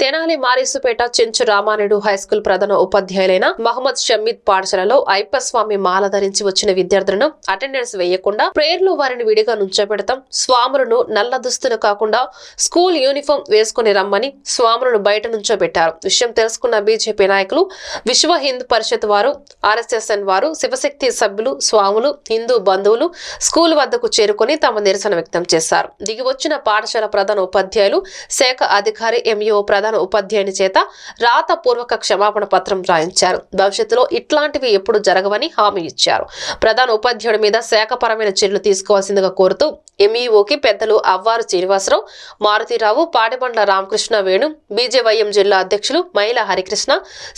Tenali మారిసుపేట Chenchu Ramanaidu high school ప్రధాన ఉపాధ్యాయులైన మహమ్మద్ షమీద్ పాఠశాలలో అయ్యప్పస్వామి మాల ధరించి వచ్చిన విద్యార్థులను అటెండెన్స్ వేయకుండా ప్రేయర్లు వారిని విడిగా నుంచోబెడతాం, స్వాములను నల్ల దుస్తులు కాకుండా స్కూల్ యూనిఫామ్ వేసుకుని రమ్మని స్వాములను బయట నుంచోబెట్టారు. విషయం తెలుసుకున్న బీజేపీ నాయకులు, విశ్వ హిందూ పరిషత్ వారు, ఆర్ఎస్ఎస్ఎన్ వారు, శివశక్తి సభ్యులు, స్వాములు, హిందూ బంధువులు స్కూల్ వద్దకు చేరుకుని తమ నిరసన వ్యక్తం చేశారు. దిగి వచ్చిన పాఠశాల ప్రధాన ఉపాధ్యాయులు, శాఖ అధికారి, ఎంఈఓ ప్రధాన ఉపాధ్యాయుని చేత రాతపూర్వక క్షమాపణ పత్రం రాయించారు. భవిష్యత్తులో ఇట్లాంటివి ఎప్పుడు జరగవని హామీ ఇచ్చారు. ప్రధాన ఉపాధ్యాయుడి మీద శాఖపరమైన చర్యలు తీసుకోవాల్సిందిగా కోరుతూ ఎంఈఓకి పెద్దలు అవ్వారు శ్రీనివాసరావు, మారుతిరావు, పాటిబండ్ల రామకృష్ణ వేణు, బీజేవైఎం జిల్లా అధ్యక్షులు మైల హరికృష్ణ,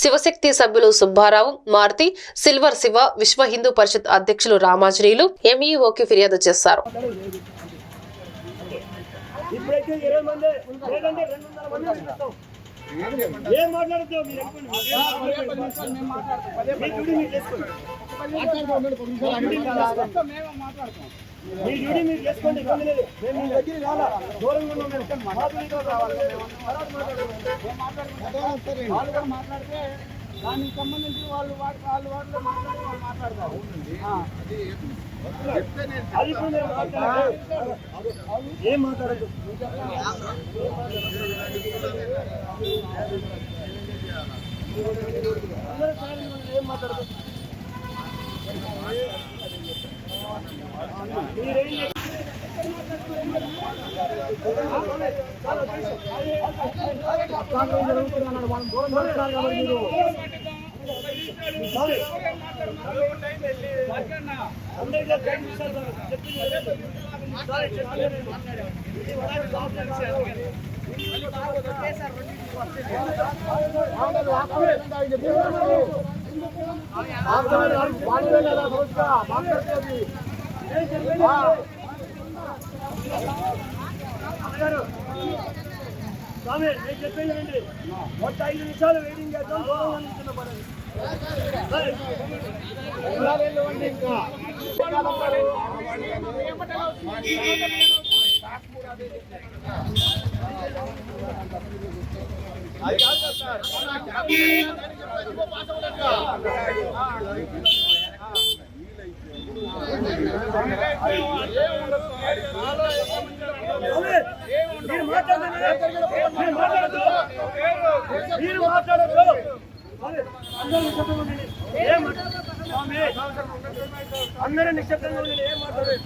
శివశక్తి సభ్యులు సుబ్బారావు, మారుతి, సిల్వర్ శివ, విశ్వ హిందూ పరిషత్ అధ్యక్షులు రామాజనీయులు ఎంఈఓకి ఫిర్యాదు చేశారు. ఇప్పుడైతే 20 మంది లేదంటే 200 మంది పిలుస్తాం. ఏం మాట్లాడుతావు మీరు? మేము మాట్లాడతాం. మీ డ్యూటీ మీరు చేసుకోండి. మీ డ్యూటీ మీరు చేసుకోండి. ఇబ్బంది లేదు. మేము మీ దగ్గర రాలా, దూరంగా ఉన్నాం. మేము మాట్లాడుతూ రావాలి. వాళ్ళు మాట్లాడితే దానికి సంబంధించి వాళ్ళు మాట్లాడతారు. అది ఏం మాట్లాడదు. ఏం మాట్లాడదు. స్వామి నేను చెప్పేది మొత్తం 5 నిమిషాలు వెయిటింగ్ చేద్దాం. మీరు మాట్లాడదు. అందరూ నిశ్శబ్దంగా ఉండండి. ఏం మాట్లాడదు.